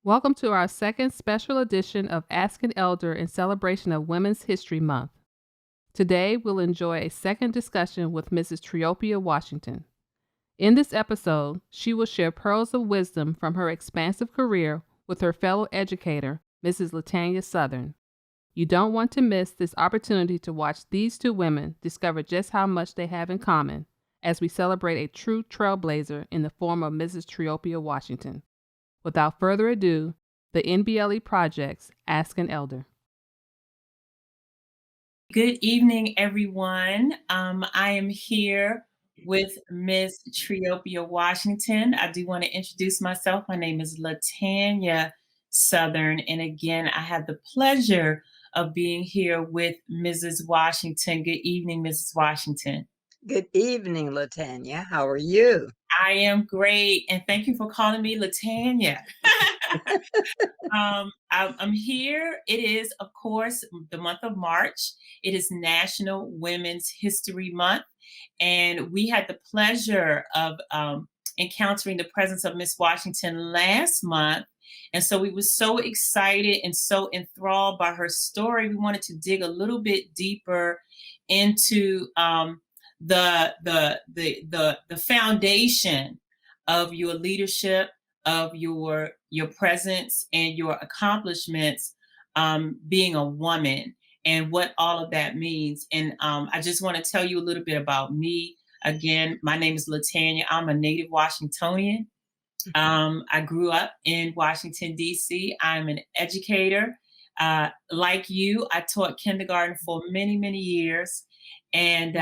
Welcome to our second special edition of Ask an Elder in celebration of Women's History Month. Today, we'll enjoy a second discussion with Mrs. Triopia Washington. In this episode, she will share pearls of wisdom from her expansive career with her fellow educator, Mrs. Latanya Southern. You don't want to miss this opportunity to watch these two women discover just how much they have in common as we celebrate a true trailblazer in the form of Mrs. Triopia Washington. Without further ado, the NBLE Project's Ask an Elder. Good evening, everyone. I am here with Ms. Triopia Washington. I do want to introduce myself. My name is Latanya Southern. And again, I have the pleasure of being here with Mrs. Washington. Good evening, Mrs. Washington. Good evening, Latanya. How are you? I am great. And thank you for calling me Latanya. I'm here. It is, of course, the month of March. It is National Women's History Month. And we had the pleasure of encountering the presence of Miss Washington last month. And so we were so excited and so enthralled by her story. We wanted to dig a little bit deeper into the foundation of your leadership, of your presence and your accomplishments, being a woman and what all of that means. And I just want to tell you a little bit about me. Again, my name is Latanya. I'm a native Washingtonian. I grew up in Washington, D.C. I'm an educator. Like you, I taught kindergarten for many, many years. And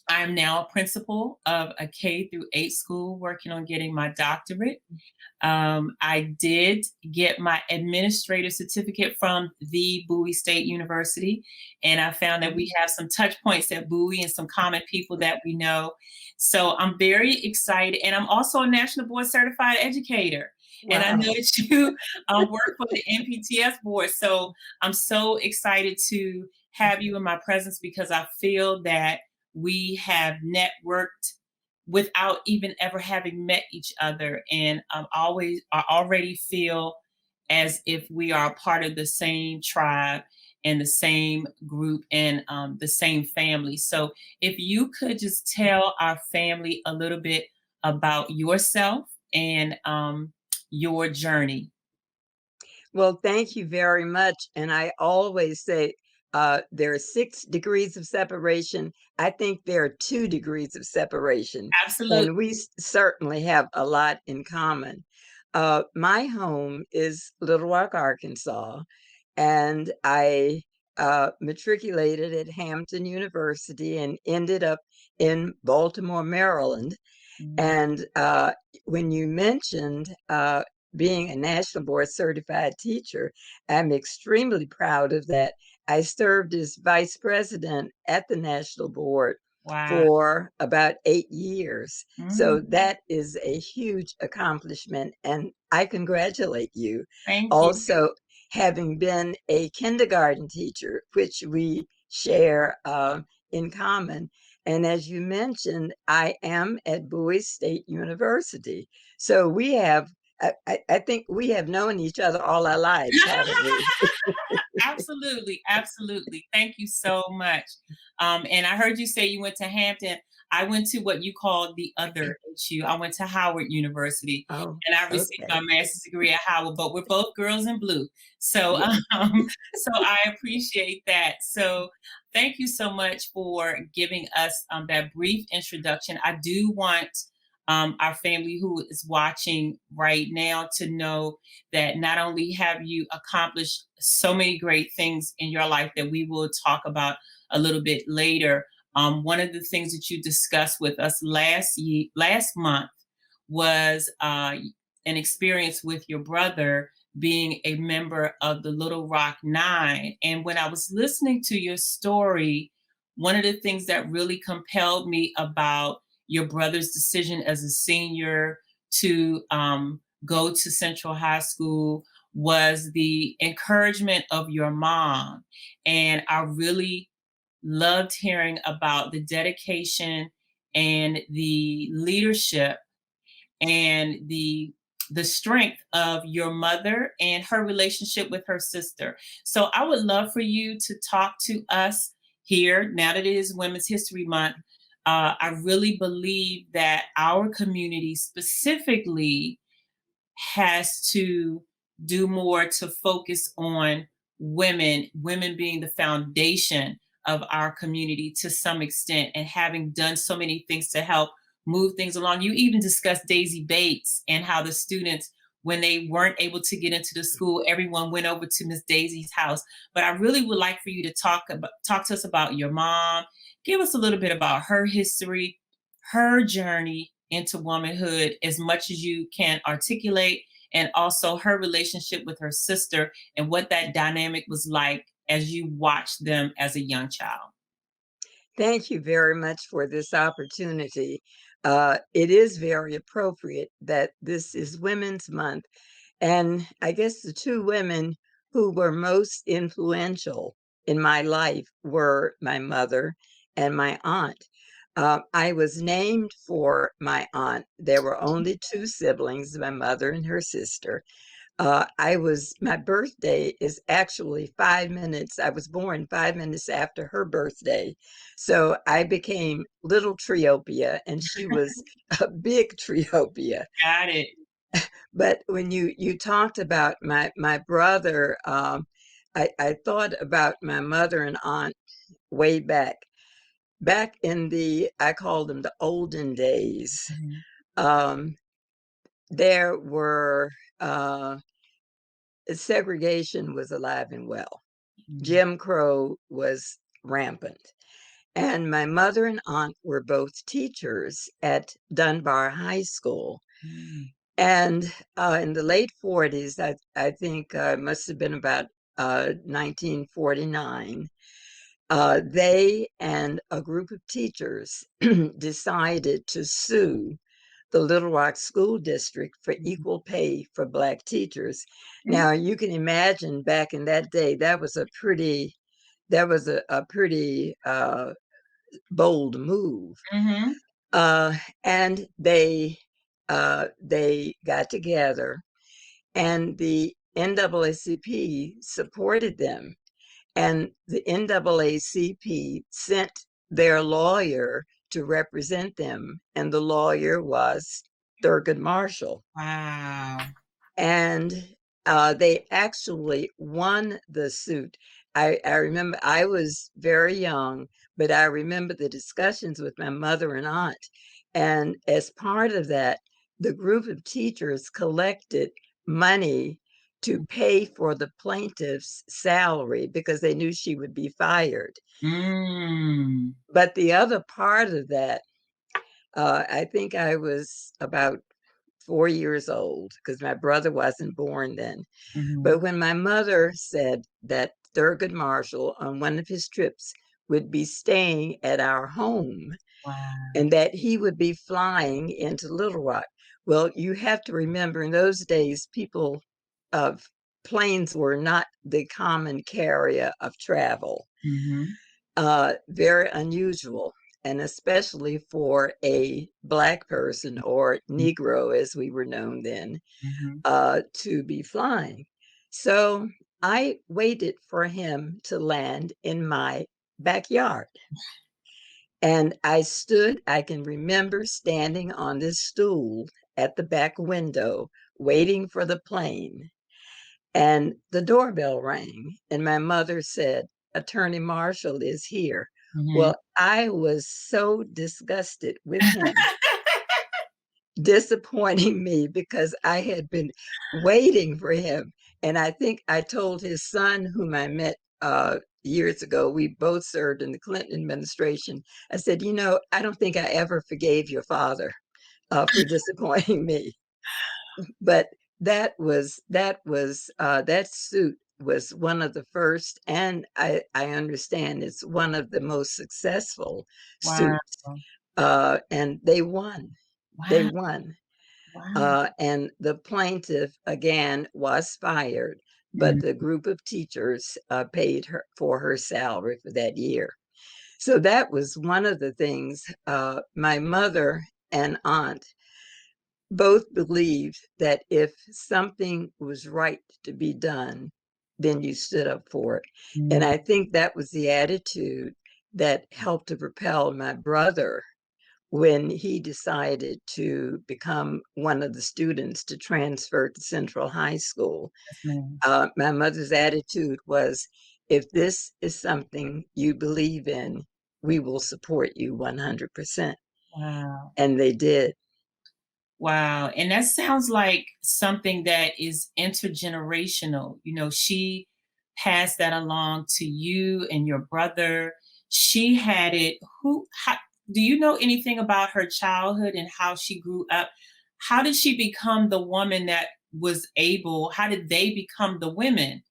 I'm now a principal of a K through 8 school working on getting my doctorate. I did get my administrative certificate from the Bowie State University, and I found that we have some touch points at Bowie and some common people that we know. So I'm very excited, and I'm also a National Board Certified Educator. Wow. And I know that you work for the NPTS board, so I'm so excited to have you in my presence because I feel that we have networked without even ever having met each other. And I already feel as if we are part of the same tribe and the same group and the same family. So if you could just tell our family a little bit about yourself and your journey. Well, thank you very much. And I always say there are 6 degrees of separation. I think there are 2 degrees of separation. Absolutely. And we certainly have a lot in common. My home is Little Rock, Arkansas, and I matriculated at Hampton University and ended up in Baltimore, Maryland. And when you mentioned being a National Board Certified teacher, I'm extremely proud of that. I served as vice president at the National Board for about 8 years. So that is a huge accomplishment, and I congratulate you. Thank also, you. Having been a kindergarten teacher, which we share in common. And as you mentioned, I am at Bowie State University. So we have, I think we have known each other all our lives, haven't we? Absolutely. Absolutely. Thank you so much. And I heard you say you went to Hampton. I went to what you call the other HU. I went to Howard University, and I received my master's degree at Howard, but we're both girls in blue. So, so I appreciate that. So thank you so much for giving us that brief introduction. I do want our family who is watching right now to know that not only have you accomplished so many great things in your life that we will talk about a little bit later. One of the things that you discussed with us last month was an experience with your brother being a member of the Little Rock Nine. And when I was listening to your story, one of the things that really compelled me about your brother's decision as a senior to go to Central High School was the encouragement of your mom. And I really loved hearing about the dedication and the leadership and the the strength of your mother and her relationship with her sister. So I would love for you to talk to us here now that it is Women's History Month. I really believe that our community specifically has to do more to focus on women being the foundation of our community to some extent, and having done so many things to help move things along. You even discussed Daisy Bates and how the students, when they weren't able to get into the school, everyone went over to Miss Daisy's house. But I really would like for you to talk to us about your mom. Give us a little bit about her history, her journey into womanhood, as much as you can articulate, and also her relationship with her sister and what that dynamic was like as you watched them as a young child. Thank you very much for this opportunity. It is very appropriate that this is Women's Month. And I guess the two women who were most influential in my life were my mother and my aunt. I was named for my aunt. There were only two siblings, my mother and her sister. My birthday is actually 5 minutes. I was born 5 minutes after her birthday. So I became little Triopia and she was a big Triopia. Got it. But when you talked about my brother, I thought about my mother and aunt way back in I call them the olden days. Mhm. Um, there were segregation was alive and well. Mhm. Jim Crow was rampant. And my mother and aunt were both teachers at Dunbar High School. Mm. And in the late 40s, I think it must have been about 1949, they and a group of teachers decided to sue the Little Rock School District for Mhm. equal pay for Black teachers. Mm. Now, you can imagine back in that day, that was a pretty bold move. Mhm. Uh, and they got together, and the NAACP supported them, and the NAACP sent their lawyer to represent them, and the lawyer was Thurgood Marshall. Wow. And they actually won the suit. I remember I was very young, but I remember the discussions with my mother and aunt. And as part of that, the group of teachers collected money to pay for the plaintiff's salary because they knew she would be fired. Mm. But the other part of that, I think I was about 4 years old because my brother wasn't born then. But Mhm. when my mother said that Thurgood Marshall on one of his trips would be staying at our home Wow. and that he would be flying into Little Rock. Well, you have to remember in those days, people of planes were not the common carrier of travel. Mhm. Very unusual, and especially for a Black person or Negro, as we were known then, Mhm. to be flying. So I waited for him to land in my backyard. And I can remember standing on this stool at the back window, waiting for the plane. And the doorbell rang, and my mother said, Attorney Marshall is here. Mhm. Well, I was so disgusted with him, disappointing me because I had been waiting for him. And I think I told his son, whom I met years ago, we both served in the Clinton administration. I said, I don't think I ever forgave your father for disappointing me. But that suit was one of the first, and I understand it's one of the most successful Wow. suits. And they won. They Wow. won. Wow. And the plaintiff again was fired, but Mm. the group of teachers paid her for her salary for that year. So that was one of the things. My mother and aunt both believed that if something was right to be done, then you stood up for it. And Mm, I think that was the attitude that helped to propel my brother when he decided to become one of the students to transfer to Central High School. yes, ma'am. My mother's attitude was, if this is something you believe in, we will support you 100%. Wow. And they did. Wow. And that sounds like something that is intergenerational. You know, she passed that along to you and your brother. She had it. Do you know anything about her childhood and how she grew up? How did she become the woman that was able? How did they become the women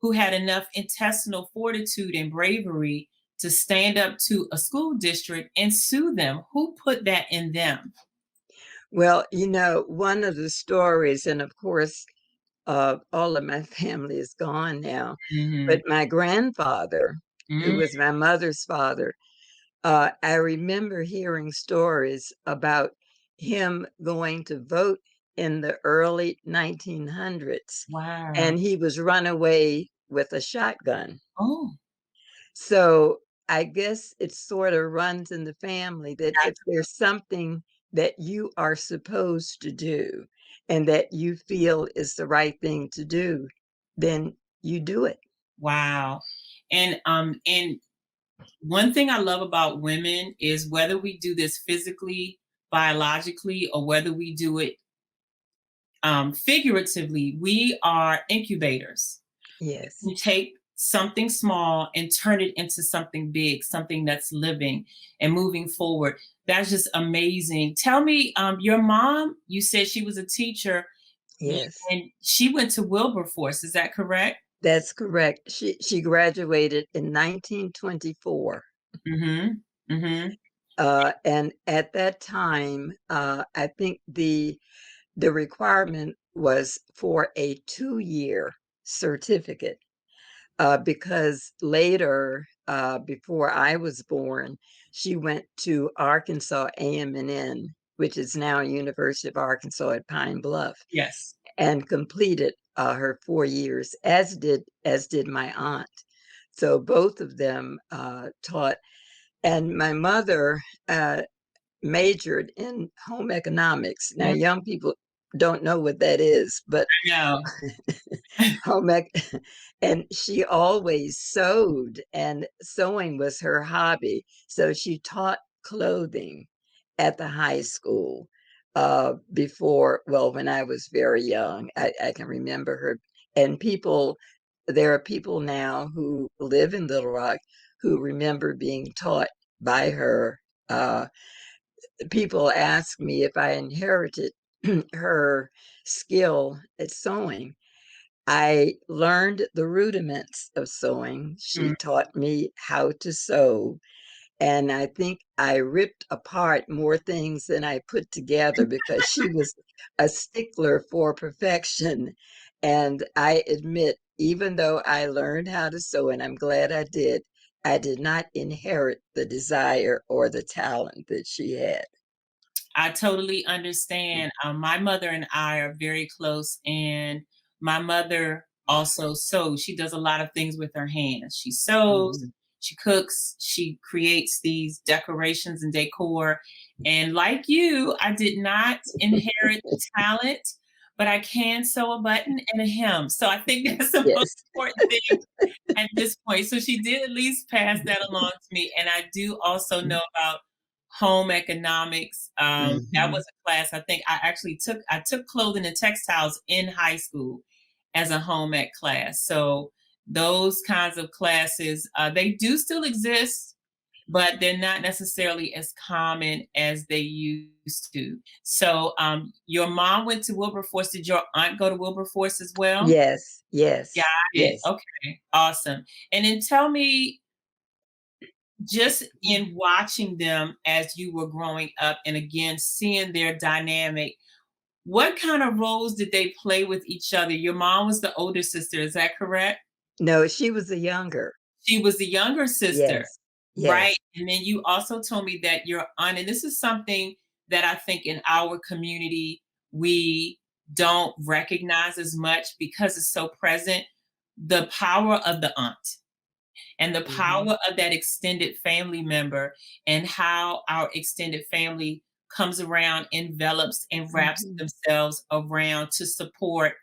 who had enough intestinal fortitude and bravery to stand up to a school district and sue them? Who put that in them? Well, one of the stories, and of course, all of my family is gone now, Hmm. but my grandfather, who was my mother's father, I remember hearing stories about him going to vote in the early 1900s, Wow. and he was run away with a shotgun. Oh, So I guess it sort of runs in the family that if that's there's something that you are supposed to do and that you feel is the right thing to do, then you do it. wow. And one thing I love about women is whether we do this physically, biologically, or whether we do it figuratively, we are incubators. Yes. You take something small and turn it into something big, something that's living and moving forward. That's just amazing. Tell me, your mom, you said she was a teacher Yes. and she went to Wilberforce. Is that correct? That's correct. She graduated in 1924. Mhm. Mhm. And at that time, I think the requirement was for a 2-year certificate, because later, before I was born, she went to Arkansas A&M, which is now University of Arkansas at Pine Bluff, Yes. and completed her 4 years, as did my aunt. So both of them taught, and my mother majored in home economics. Now, Mm, young people don't know what that is, but I know. home ec- and she always sewed, and sewing was her hobby. So she taught clothing at the high school before, well, when I was very young. I can remember her. And there are people now who live in Little Rock who remember being taught by her. People ask me if I inherited her skill at sewing. I learned the rudiments of sewing. She Mm. taught me how to sew. And I think I ripped apart more things than I put together because she was a stickler for perfection. And I admit, even though I learned how to sew, and I'm glad I did not inherit the desire or the talent that she had. I totally understand. My mother and I are very close, and my mother also sews. She does a lot of things with her hands. She sews, Mhm. she cooks, she creates these decorations and decor. And like you, I did not inherit the talent, but I can sew a button and a hem. So I think that's the most Yes. important thing at this point. So she did at least pass that along to me. And I do also know about home economics. That Mhm. was a class I think I took clothing and textiles in high school as a home ec class. So those kinds of classes, they do still exist, but they're not necessarily as common as they used to. So your mom went to Wilberforce. Did your aunt go to Wilberforce as well? Yes, Got yes, it. yes. Okay. Awesome. And then tell me, just in watching them as you were growing up and again seeing their dynamic, what kind of roles did they play with each other? Your mom was the older sister, is that correct? No, she was a younger. She was the younger sister, Yes, right? yes. And then you also told me that your aunt, and this is something that I think in our community we don't recognize as much because it's so present, the power of the aunt and the Mhm. power of that extended family member, and how our extended family comes around, envelops, and wraps Mhm. themselves around to support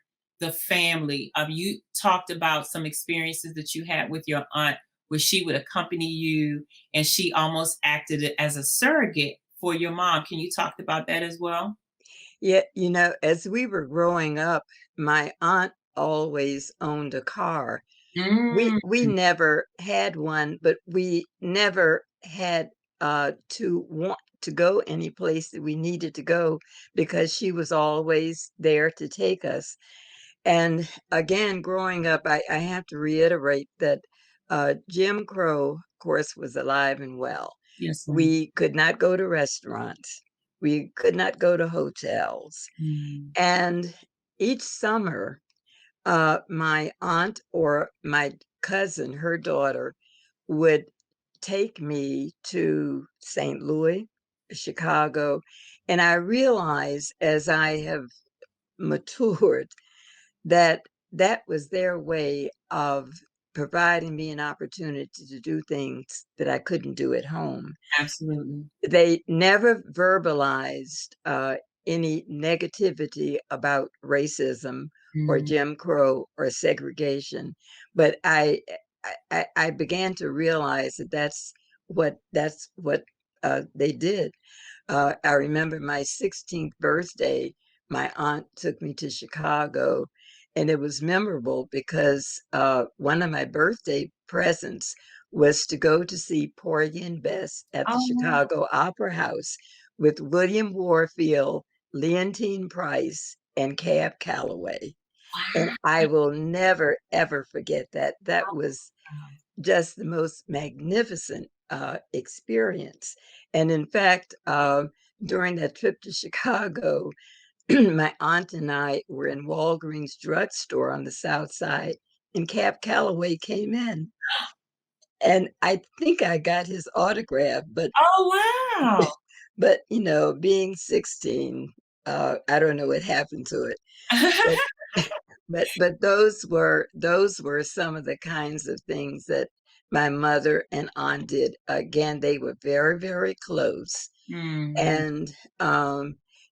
the family. You talked about some experiences that you had with your aunt where she would accompany you and she almost acted as a surrogate for your mom. Can you talk about that as well? Yeah, as we were growing up, my aunt always owned a car. We Mm, we never had one, but we never had, to want to go any place that we needed to go because she was always there to take us. And again, growing up, I have to reiterate that, Jim Crow, of course, was alive and well. yes, ma'am. We could not go to restaurants. We could not go to hotels. Mm. And each summer, my aunt or my cousin, her daughter, would take me to St. Louis, Chicago, and I realize as I have matured that that was their way of providing me an opportunity to do things that I couldn't do at home. Absolutely. They never verbalized any negativity about racism or Mm, Jim Crow or segregation, but I began to realize that that's what they did. I remember my 16th birthday, my aunt took me to Chicago, and it was memorable because one of my birthday presents was to go to see Porgy and Bess at the oh, Chicago Opera House with William Warfield, Leontine Price, and Cab Calloway. And wow. I will never, ever forget that. That was just the most magnificent experience. And in fact, during that trip to Chicago, my aunt and I were in Walgreens drugstore on the South Side, and Cab Calloway came in. And I think I got his autograph, Oh, wow. being 16, I don't know what happened to it. But but those were some of the kinds of things that my mother and aunt did. Again, they were very, very close, Mhm, and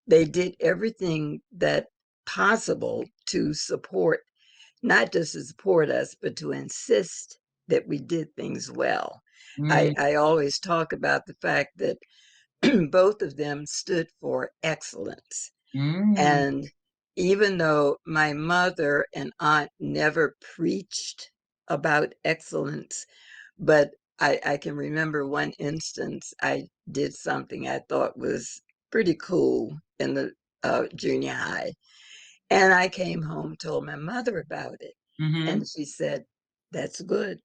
they did everything that possible to support, not just to support us, but to insist that we did things well. I, mm, I always talk about the fact that both of them stood for excellence. mm, And even though my mother and aunt never preached about excellence, but I can remember one instance I did something I thought was pretty cool in the junior high. And I came home, told my mother about it. mhm. And she said, "That's good.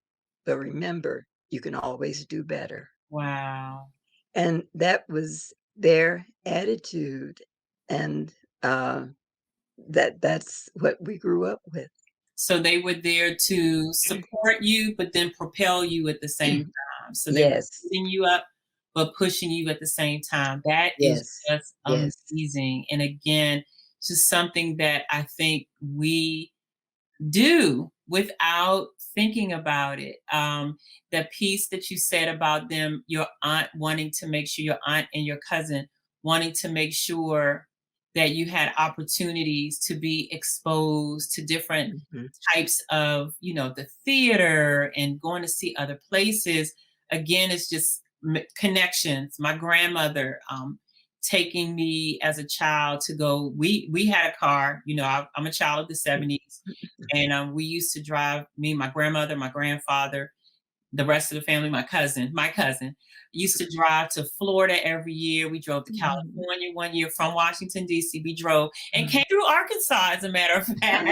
But remember, you can always do better." Wow. And that was their attitude. And uh, that's what we grew up with. So they were there to support you, but then propel you at the same time. So they were Yes, building you up, but pushing you at the same time. That is yes, just yes. amazing. And again, just something that I think we do without thinking about it. The piece that you said about them, your aunt wanting to make sure, your aunt and your cousin wanting to make sure that you had opportunities to be exposed to different Mhm, types of, the theater and going to see other places. Again, it's just connections. My grandmother, taking me as a child to go. We had a car. I'm a child of the '70s, and we used to drive, me, my grandmother, my grandfather, the rest of the family, my cousin used to drive to Florida every year. We drove to mhm, California one year from Washington, D.C. We drove and mhm. came through Arkansas, as a matter of fact.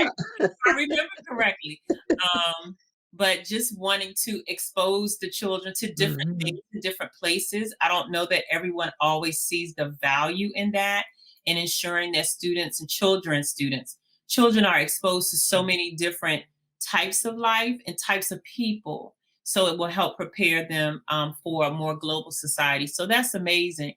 I remember correctly. Um, but just wanting to expose the children to different Mhm, things, to different places. I don't know that everyone always sees the value in that, and ensuring that children are exposed to so many different types of life and types of people. So it will help prepare them for a more global society. So that's amazing.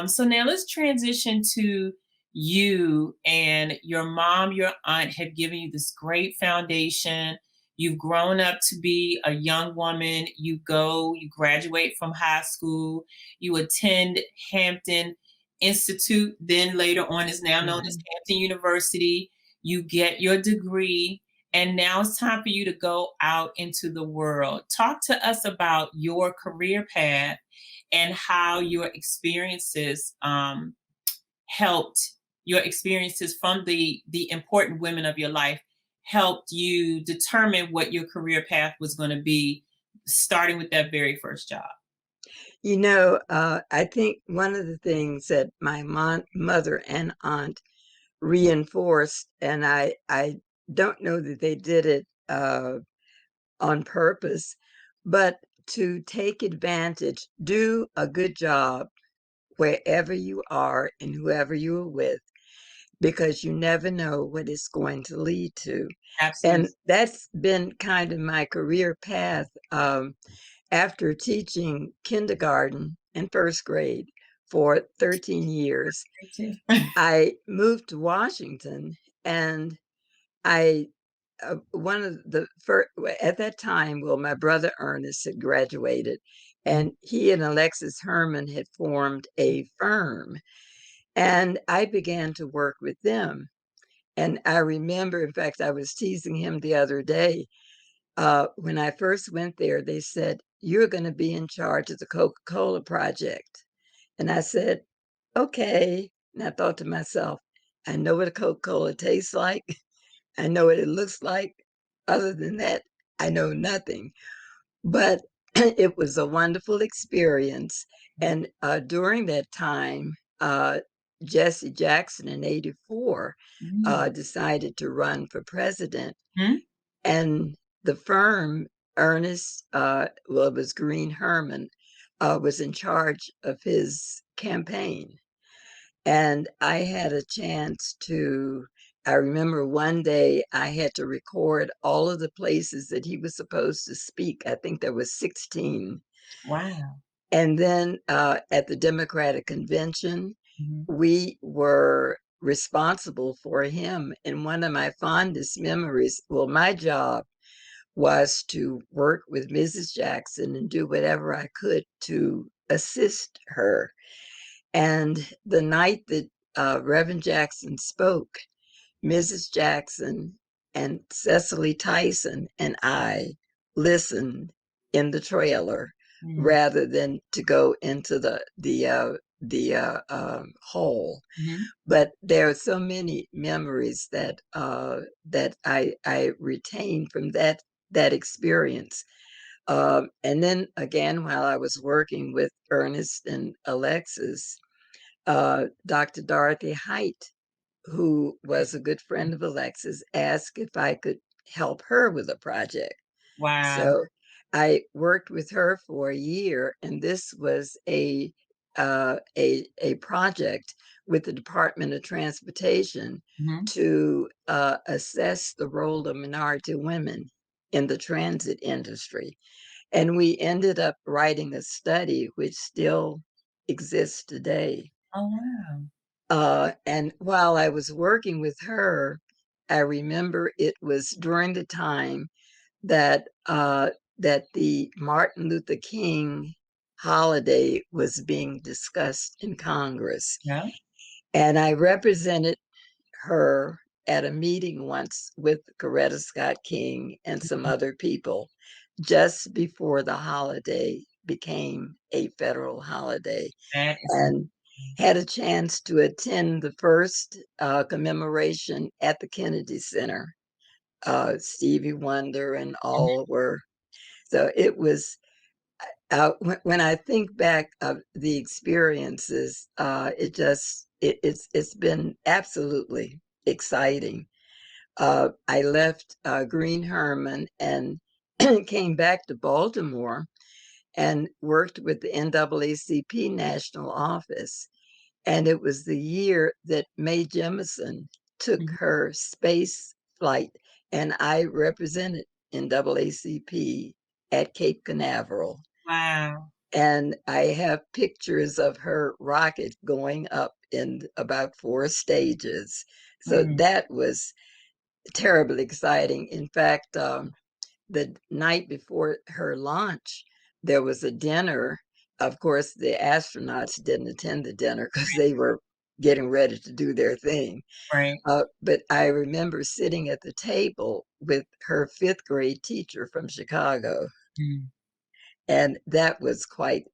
So now let's transition to you and your mom, your aunt have given you this great foundation. You've grown up to be a young woman. You graduate from high school, you attend Hampton Institute, then later on is now known as Hampton University. You get your degree, and now it's time for you to go out into the world. Talk to us about your career path and how your experiences helped your experiences from the important women of your life helped you determine what your career path was going to be, starting with that very first job. I think one of the things that my mother and aunt reinforced, and I don't know that they did it on purpose, but to take advantage, do a good job wherever you are and whoever you are with, because you never know what it's going to lead to. Absolutely. And that's been kind of my career path. After teaching kindergarten and first grade for 13 years, I moved to Washington, and I one of the first at that time, well, my brother Ernest had graduated, and he and Alexis Herman had formed a firm, and I began to work with them. And I remember, in fact, I was teasing him the other day. When I first went there, they said, "You're going to be in charge of the Coca-Cola project." And I said, "Okay." And I thought to myself, I know what a Coca-Cola tastes like. I know what it looks like. Other than that, I know nothing. But it was a wonderful experience. And during that time, Jesse Jackson in '84 decided to run for president. And the firm, Ernest, well, it was Green Herman, was in charge of his campaign. And I had a chance to, I remember one day I had to record all of the places that he was supposed to speak. I think there was 16. Wow. And then at the Democratic Convention, we were responsible for him. And one of my fondest memories, well, my job was to work with Mrs. Jackson and do whatever I could to assist her. And the night that Reverend Jackson spoke, Mrs. Jackson and Cecily Tyson and I listened in the trailer rather than to go into the hall. But there are so many memories that that I retained from that experience. And then again, while I was working with Ernest and Alexis, Dr. Dorothy Height, who was a good friend of Alexis, asked if I could help her with a project. Wow. So I worked with her for a year, and this was a project with the Department of Transportation to assess the role of minority women in the transit industry. And we ended up writing a study which still exists today. Oh, wow. And while I was working with her, I remember it was during the time that that the Martin Luther King holiday was being discussed in Congress. Yeah. And I represented her at a meeting once with Coretta Scott King and some other people just before the holiday became a federal holiday, That is and had a chance to attend the first commemoration at the Kennedy Center. Stevie Wonder and all were. So it was, when I think back of the experiences, it's been absolutely exciting. I left Green Herman and came back to Baltimore and worked with the NAACP national office. And it was the year that Mae Jemison took her space flight, and I represented NAACP at Cape Canaveral. Wow. And I have pictures of her rocket going up in about 4 stages. So Mm, that was terribly exciting. In fact, the night before her launch, there was a dinner. Of course, the astronauts didn't attend the dinner because they were getting ready to do their thing. right. But I remember sitting at the table with her fifth grade teacher from Chicago, Mm, and that was quite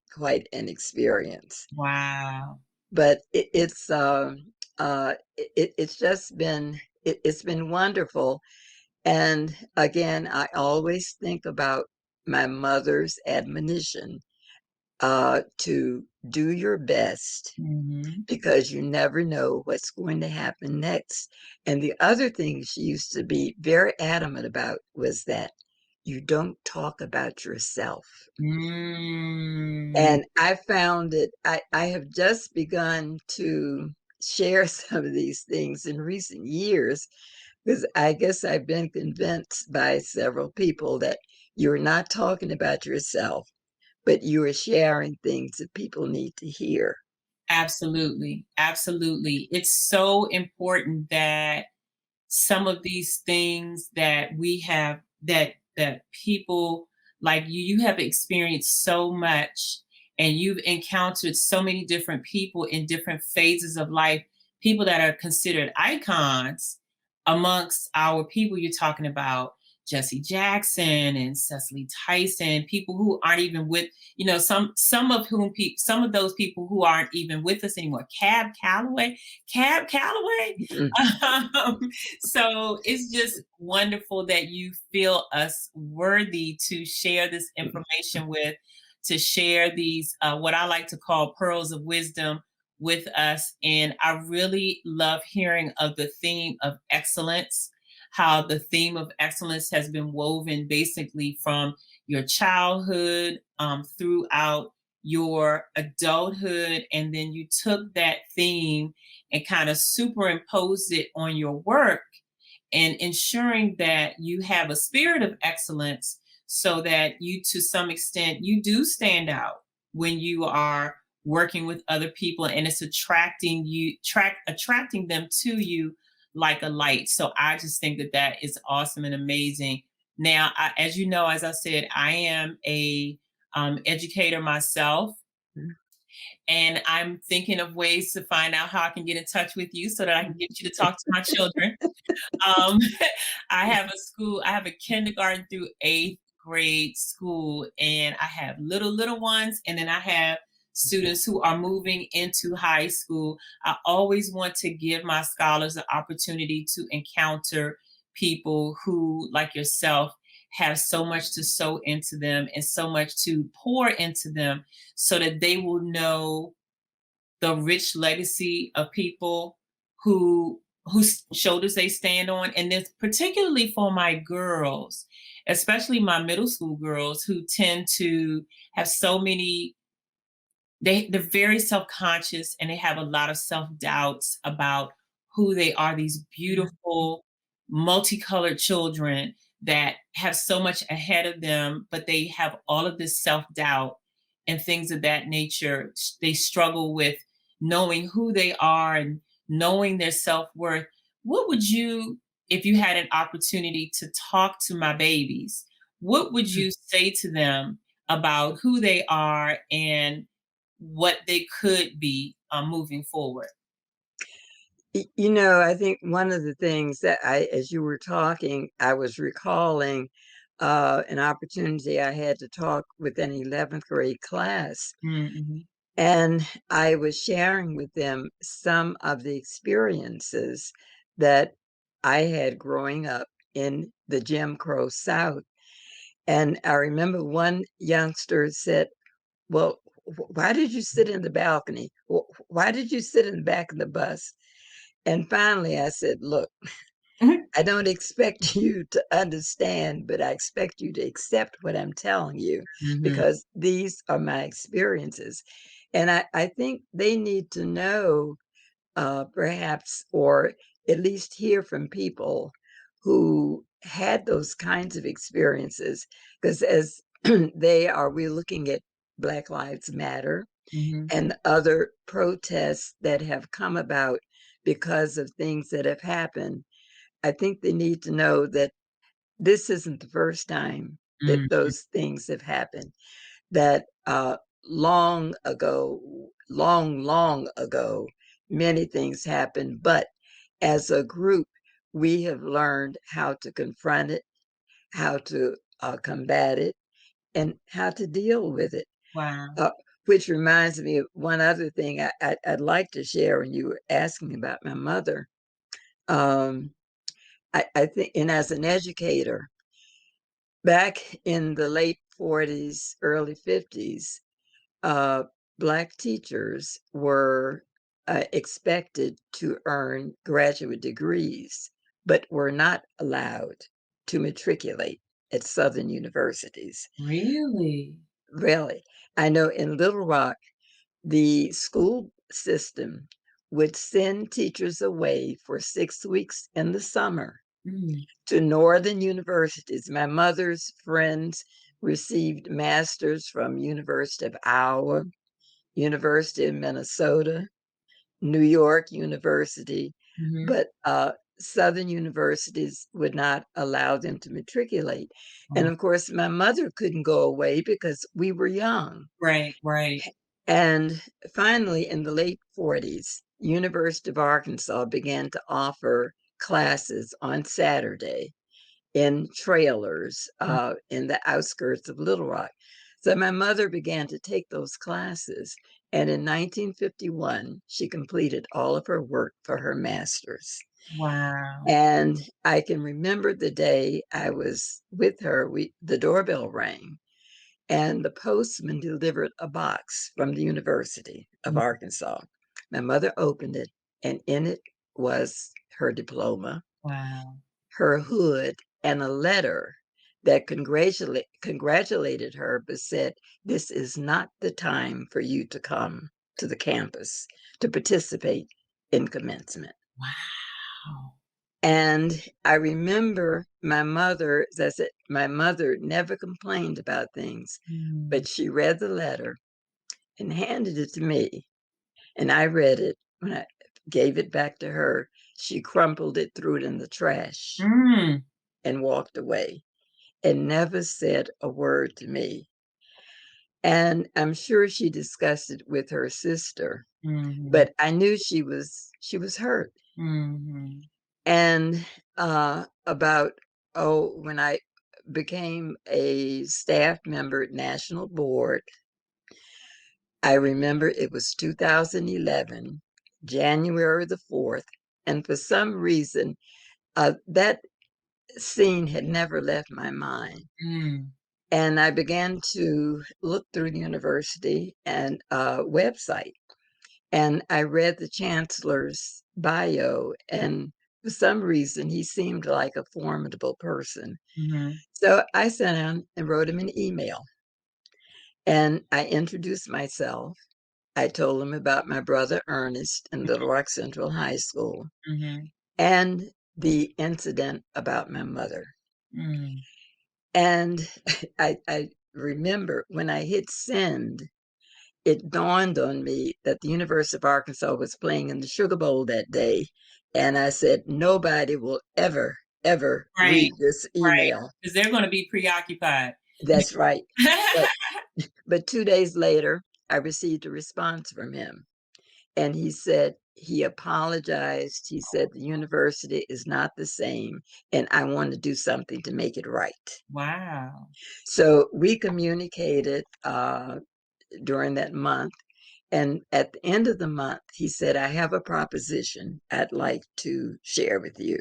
an experience. wow. But it's just been it's been wonderful. And again, I always think about my mother's admonition to do your best Hmm. because you never know what's going to happen next. And the other thing she used to be very adamant about was that you don't talk about yourself. Mm, And I found it, I have just begun to share some of these things in recent years because I guess I've been convinced by several people that you're not talking about yourself, but you are sharing things that people need to hear. absolutely. Absolutely. It's so important that some of these things that we have that people like you have experienced so much and you've encountered so many different people in different phases of life, people that are considered icons amongst our people. You're talking about Jesse Jackson and Cecily Tyson, people who aren't even with, some of those people who aren't even with us anymore. Cab Calloway. Mm. um, so it's just wonderful that you feel us worthy to share this information with, to share these, what I like to call pearls of wisdom with us. And I really love hearing of the theme of excellence, how the theme of excellence has been woven basically from your childhood throughout your adulthood. And then you took that theme and kind of superimpose it on your work and ensuring that you have a spirit of excellence so that you to some extent you do stand out when you are working with other people and it's attracting them to you like a light. So I just think that that is awesome and amazing. Now as you know, as I said, I am a educator myself, and I'm thinking of ways to find out how I can get in touch with you so that I can get you to talk to my children. Um, I have a kindergarten through eighth grade school, and I have little ones, and then I have students who are moving into high school. I always want to give my scholars the opportunity to encounter people who, like yourself, have so much to sow into them and so much to pour into them so that they will know the rich legacy of people whose shoulders they stand on. And then particularly for my girls, especially my middle school girls who tend to have so many, they're very self-conscious and they have a lot of self-doubts about who they are, these beautiful multicolored children that have so much ahead of them, but they have all of this self-doubt and things of that nature. They struggle with knowing who they are and knowing their self-worth. What would you, if you had an opportunity to talk to my babies, what would you say to them about who they are and what they could be moving forward? I think one of the things that as you were talking, I was recalling an opportunity I had to talk with an 11th grade class. Mm-hmm. And I was sharing with them some of the experiences that I had growing up in the Jim Crow South. And I remember one youngster said, "Well, why did you sit in the balcony? Why did you sit in the back of the bus?" And finally I said, "Look, I don't expect you to understand, but I expect you to accept what I'm telling you Mm-hmm. because these are my experiences." And I think they need to know, perhaps, or at least hear from people who had those kinds of experiences. Because as we're looking at Black Lives Matter, and other protests that have come about because of things that have happened, I think they need to know that this isn't the first time that those things have happened, that long ago, long ago, many things happened, but as a group, we have learned how to confront it, how to combat it, and how to deal with it. Wow. Which reminds me of one other thing I'd like to share when you were asking about my mother. Um, I think, and as an educator, back in the late 40s, early 50s, uh, Black teachers were expected to earn graduate degrees, but were not allowed to matriculate at Southern universities. Really? Really. I know in Little Rock, the school system would send teachers away for 6 weeks in the summer to northern universities. My mother's friends received masters from University of Iowa, University of Minnesota, New York University, but Southern universities would not allow them to matriculate. And of course, my mother couldn't go away because we were young. Right. And finally, in the late 40s, University of Arkansas began to offer classes on Saturday in trailers in the outskirts of Little Rock. So my mother began to take those classes. And in 1951, she completed all of her work for her master's. Wow. And I can remember the day I was with her, the doorbell rang, and the postman delivered a box from the University of Arkansas. My mother opened it, and in it was her diploma, Wow. her hood, and a letter that congratulated her, but said, "This is not the time for you to come to the campus to participate in commencement." Wow. And I remember my mother, as I said, my mother never complained about things, but she read the letter and handed it to me. And I read it. When I gave it back to her, she crumpled it, threw it in the trash, and walked away and never said a word to me. And I'm sure she discussed it with her sister, but I knew she was hurt. And about when I became a staff member at National Board, I remember it was 2011, January the 4th, and for some reason, that scene had never left my mind. And I began to look through the university and website, and I read the chancellor's bio, and for some reason, he seemed like a formidable person. So I sat down and wrote him an email, and I introduced myself. I told him about my brother Ernest in Little Rock Central High School and the incident about my mother. And I remember when I hit send, it dawned on me that the University of Arkansas was playing in the Sugar Bowl that day. And I said, nobody will ever read this email. Because they're going to be preoccupied. That's right. But 2 days later, I received a response from him. And he said he apologized. He said the university is not the same, and I want to do something to make it right. Wow. So we communicated during that month. And at the end of the month, he said, I have a proposition I'd like to share with you.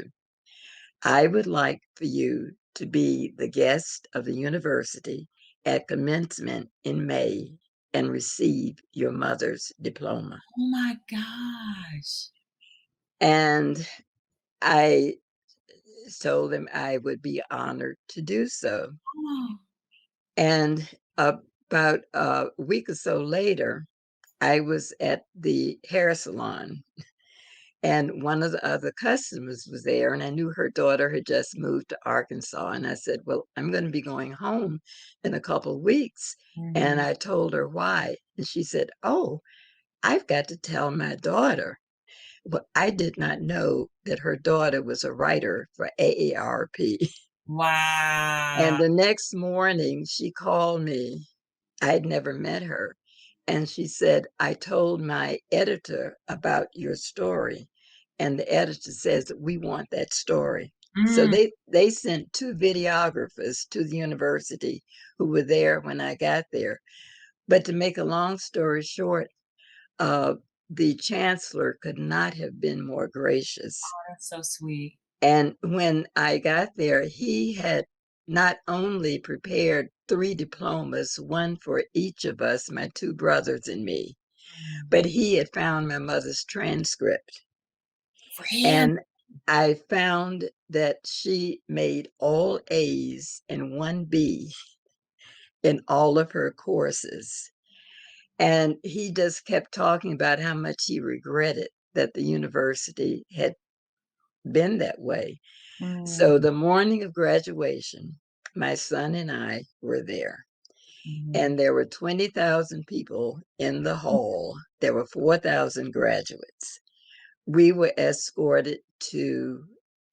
I would like for you to be the guest of the university at commencement in May and receive your mother's diploma. Oh my gosh. And I told him I would be honored to do so. Oh. And about a week or so later, I was at the hair salon, And one of the other customers was there, and I knew her daughter had just moved to Arkansas. And I said, well, I'm going to be going home in a couple of weeks. And Mhm. I told her why. And she said, oh, I've got to tell my daughter. Well, I did not know that her daughter was a writer for AARP. Wow. And the next morning, she called me. I'd never met her. And she said, I told my editor about your story. And the editor says, we want that story. So Mm. they sent two videographers to the university who were there when I got there. But to make a long story short, uh, the chancellor could not have been more gracious. That's so sweet. And when I got there, he had not only prepared 3 diplomas, one for each of us, my two brothers and me, Mm. but he had found my mother's transcript. Really? And I found that she made all A's and one B in all of her courses. And he just kept talking about how much he regretted that the university had been that way. So Mm. the morning of graduation, my son and I were there, Mhm. and there were 20,000 people in the hall. There were 4,000 graduates. We were escorted to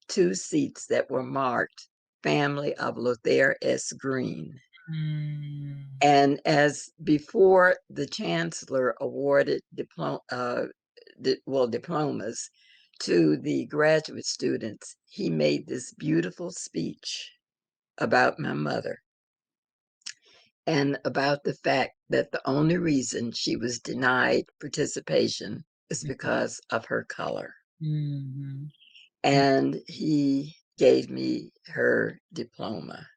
2 seats that were marked Family of Lothair S. Green. Mm. And as before, the chancellor awarded diplomas to the graduate students, he made this beautiful speech about my mother and about the fact that the only reason she was denied participation is because of her color. Mhm. And he gave me her diploma,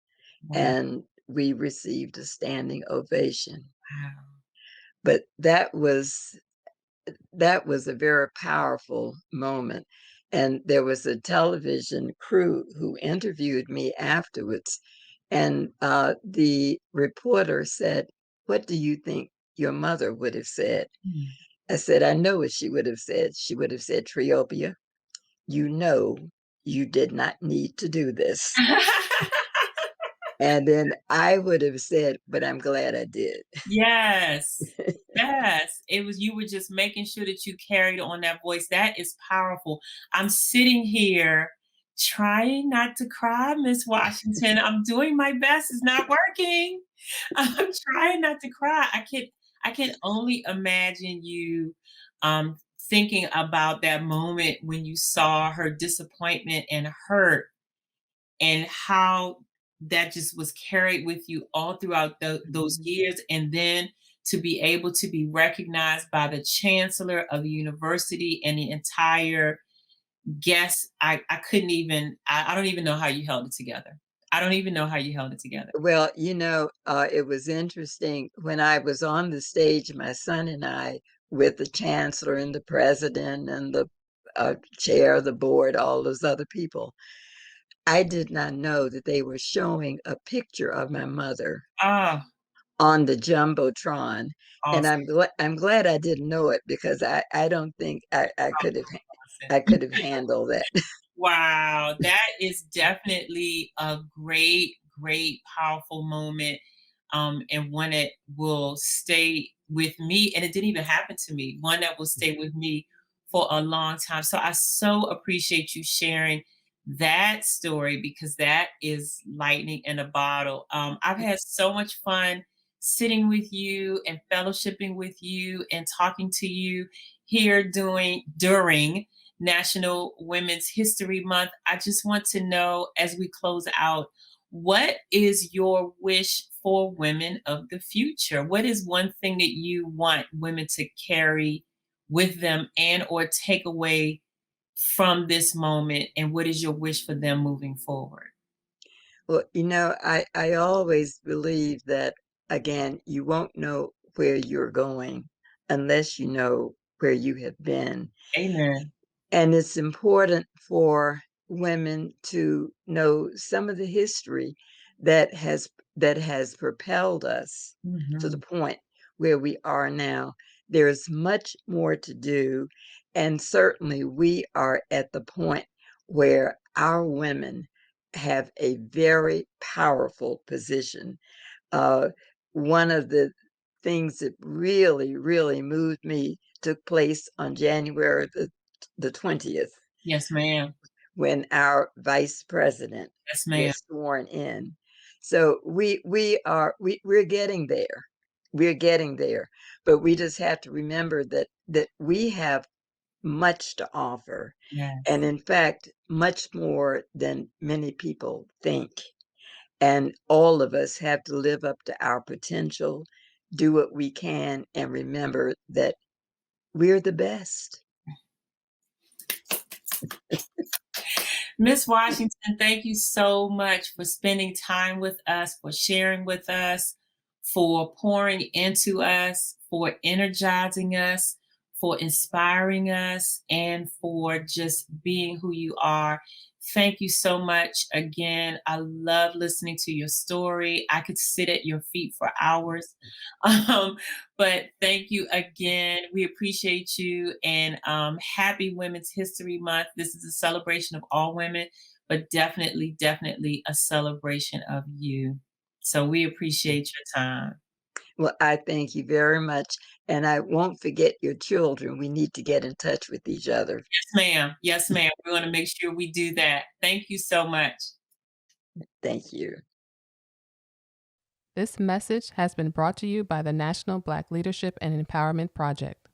Wow. and we received a standing ovation. Wow. But that was a very powerful moment. And there was a television crew who interviewed me afterwards. And the reporter said, what do you think your mother would have said? Mm. I said, I know what she would have said. She would have said, Triopia, you know, you did not need to do this. And then I would have said, but I'm glad I did. Yes. Yes. It was you were just making sure that you carried on that voice. That is powerful. I'm sitting here trying not to cry, Miss Washington. I'm doing my best. It's not working. I'm trying not to cry. I can only imagine you thinking about that moment when you saw her disappointment and hurt and how that just was carried with you all throughout those Mhm. years. And then to be able to be recognized by the chancellor of the university and the entire guests, I couldn't even, I don't even know how you held it together. I don't even know how you held it together. Well, it was interesting when I was on the stage, my son and I, with the chancellor and the president and the chair of the board, all those other people. I did not know that they were showing a picture of my mother Ah, on the jumbotron, and awesome. I'm glad I didn't know it because I don't think I could have handled that. Wow, that is definitely a great, great, powerful moment, and one that will stay with me. And it didn't even happen to me. One that will stay with me for a long time. So I so appreciate you sharing that story because that is lightning in a bottle. I've had so much fun sitting with you and fellowshipping with you and talking to you here doing during National Women's History Month. I just want to know as we close out, what is your wish for women of the future? What is one thing that you want women to carry with them and or take away from this moment? And what is your wish for them moving forward? Well, I always believe that, again, you won't know where you're going unless you know where you have been. Amen. And it's important for women to know some of the history that has that has propelled us to the Mhm. point where we are now. There's much more to do, And certainly we are at the point where our women have a very powerful position. One of the things that really, really moved me took place on January the 20th, Yes, ma'am. when our vice president Yes, ma'am. was sworn in. So we're getting there. We're getting there. But we just have to remember that we have much to offer. Yes. And in fact, much more than many people think. And all of us have to live up to our potential, do what we can, and remember that we're the best. Miss Washington, thank you so much for spending time with us, for sharing with us, for pouring into us, for energizing us, for inspiring us, and for just being who you are. Thank you so much again. I love listening to your story. I could sit at your feet for hours. Um, but thank you again. We appreciate you, and happy Women's History Month. This is a celebration of all women, but definitely, definitely a celebration of you. So we appreciate your time. Well, I thank you very much. And I won't forget your children. We need to get in touch with each other. Yes, ma'am. Yes, ma'am. We want to make sure we do that. Thank you so much. Thank you. This message has been brought to you by the National Black Leadership and Empowerment Project.